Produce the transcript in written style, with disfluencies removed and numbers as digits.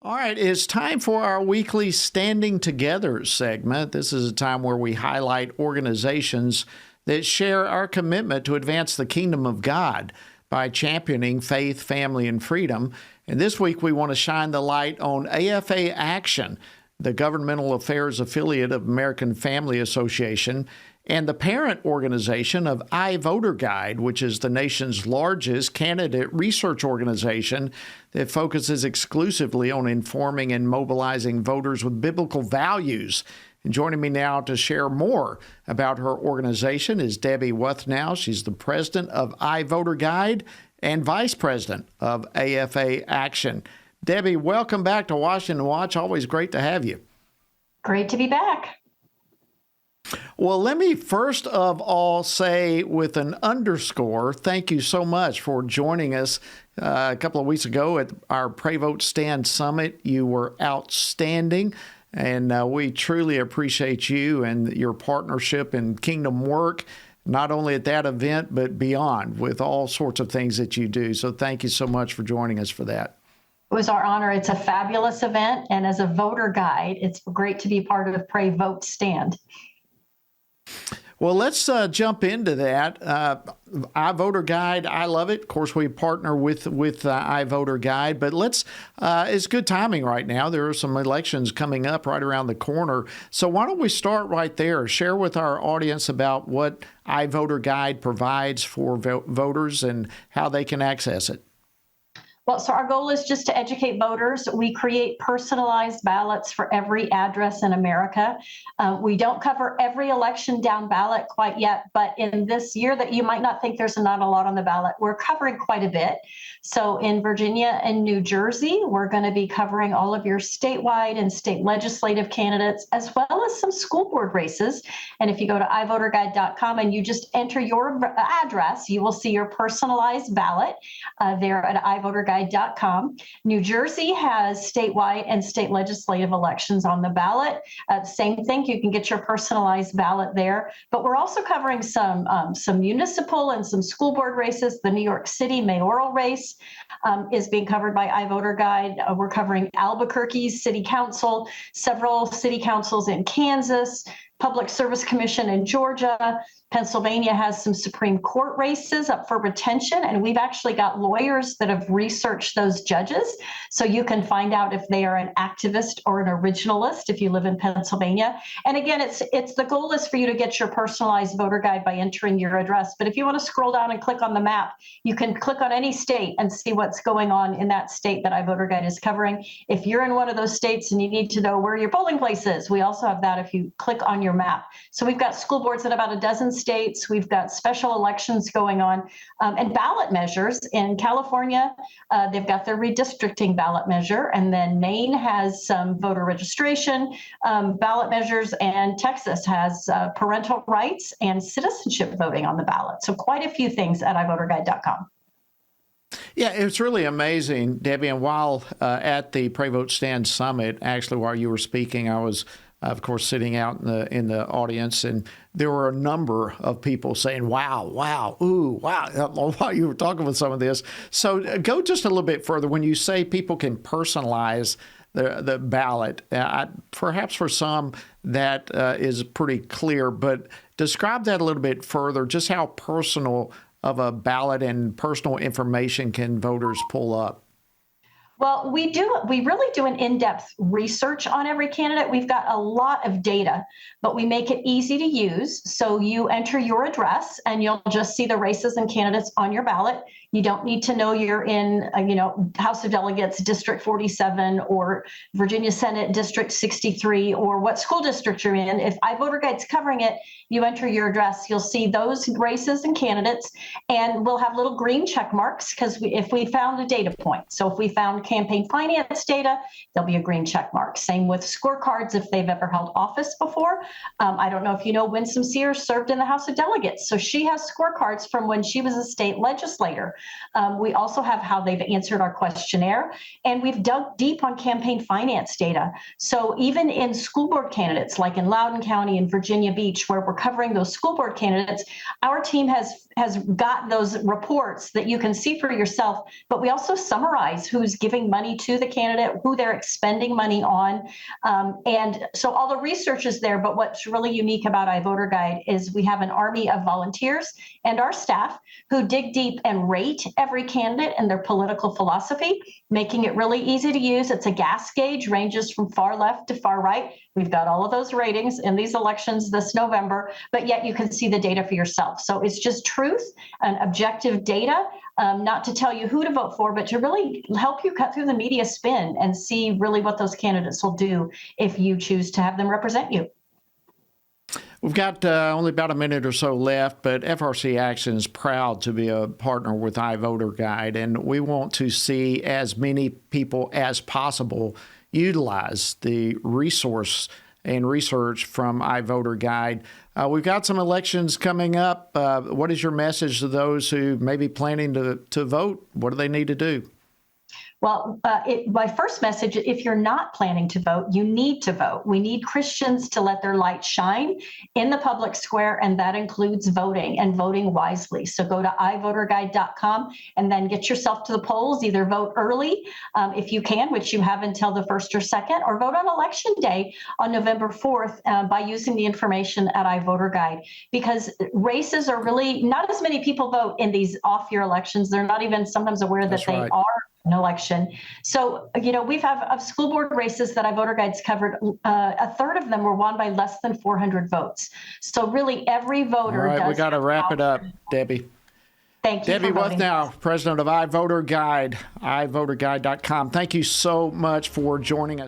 All right, it's time for our weekly Standing Together segment. This is a time where we highlight organizations that share our commitment to advance the kingdom of God by championing faith, family, and freedom. And this week we want to shine the light on AFA Action, the governmental affairs affiliate of American Family Association, and the parent organization of iVoterGuide, which is the nation's largest candidate research organization that focuses exclusively on informing and mobilizing voters with biblical values. And joining me now to share more about her organization is Debbie Wuthnow. She's the president of iVoterGuide and vice president of AFA Action. Debbie, welcome back to Washington Watch. Always great to have you. Great to be back. Well, let me first of all say with an underscore, thank you so much for joining us a couple of weeks ago at our Pray Vote Stand Summit. You were outstanding, and we truly appreciate you and your partnership and kingdom work, not only at that event, but beyond with all sorts of things that you do. So thank you so much for joining us for that. It was our honor. It's a fabulous event, and as a voter guide, it's great to be part of Pray Vote Stand. Well, let's jump into that. iVoterGuide, I love it. Of course, we partner with iVoterGuide, but it's good timing right now. There are some elections coming up right around the corner. So why don't we start right there? Share with our audience about what iVoterGuide provides for voters and how they can access it. Well, so our goal is just to educate voters. We create personalized ballots for every address in America. We don't cover every election down ballot quite yet, but in this year that you might not think there's not a lot on the ballot, we're covering quite a bit. So in Virginia and New Jersey, we're going to be covering all of your statewide and state legislative candidates, as well as some school board races. And if you go to iVoterGuide.com and you just enter your address, you will see your personalized ballot there at iVoterGuide.com. New Jersey has statewide and state legislative elections on the ballot. Same thing, you can get your personalized ballot there. But we're also covering some municipal and some school board races. The New York City mayoral race is being covered by iVoterGuide. We're covering Albuquerque's city council, several city councils in Kansas, Public Service Commission in Georgia. Pennsylvania has some Supreme Court races up for retention, and we've actually got lawyers that have researched those judges, so you can find out if they are an activist or an originalist if you live in Pennsylvania. And again, it's the goal is for you to get your personalized voter guide by entering your address. But if you want to scroll down and click on the map, you can click on any state and see what's going on in that state that iVoterGuide is covering. If you're in one of those states and you need to know where your polling place is, we also have that if you click on your map. So we've got school boards in about a dozen states. We've got special elections going on and ballot measures. In California, they've got their redistricting ballot measure. And then Maine has some voter registration ballot measures. And Texas has parental rights and citizenship voting on the ballot. So quite a few things at iVoterGuide.com. Yeah, it's really amazing, Debbie. And while at the Pray Vote Stand Summit, actually, while you were speaking, I was of course, sitting out in the audience, and there were a number of people saying, wow, wow, ooh, wow, while you were talking with some of this. So go just a little bit further. When you say people can personalize the ballot, perhaps for some that is pretty clear, but describe that a little bit further, just how personal of a ballot and personal information can voters pull up? Well, we really do an in-depth research on every candidate. We've got a lot of data, but we make it easy to use. So you enter your address and you'll just see the races and candidates on your ballot. You don't need to know you're in, House of Delegates District 47 or Virginia Senate District 63 or what school district you're in. If iVoterGuide's covering it, you enter your address, you'll see those races and candidates, and we'll have little green check marks because if we found a data point. So if we found campaign finance data, there'll be a green check mark. Same with scorecards if they've ever held office before. I don't know if you know, Winsome Sears served in the House of Delegates. So she has scorecards from when she was a state legislator. We also have how they've answered our questionnaire, and we've dug deep on campaign finance data. So even in school board candidates, like in Loudoun County and Virginia Beach, where we're covering those school board candidates, our team has got those reports that you can see for yourself, but we also summarize who's giving money to the candidate, who they're expending money on. And so all the research is there, but what's really unique about iVoterGuide is we have an army of volunteers and our staff who dig deep and rate every candidate and their political philosophy, making it really easy to use. It's a gas gauge, ranges from far left to far right. We've got all of those ratings in these elections this November, but yet you can see the data for yourself. So it's just truth and objective data, not to tell you who to vote for, but to really help you cut through the media spin and see really what those candidates will do if you choose to have them represent you. We've got only about a minute or so left, but FRC Action is proud to be a partner with iVoterGuide, and we want to see as many people as possible utilize the resource and research from iVoterGuide. We've got some elections coming up. What is your message to those who may be planning to vote? What do they need to do? Well, my first message, if you're not planning to vote, you need to vote. We need Christians to let their light shine in the public square, and that includes voting and voting wisely. So go to iVoterGuide.com and then get yourself to the polls. Either vote early if you can, which you have until the 1st or 2nd, or vote on Election Day on November 4th by using the information at iVoterGuide. Because races are really, not as many people vote in these off-year elections. They're not even sometimes aware that they are an election. So, we've of school board races that iVoterGuide's covered, a third of them were won by less than 400 votes. So really every voter All right, does. we got to wrap it up, Debbie. Thank you. Debbie Wuthnow, president of iVoterGuide, iVoterGuide.com. Thank you so much for joining us.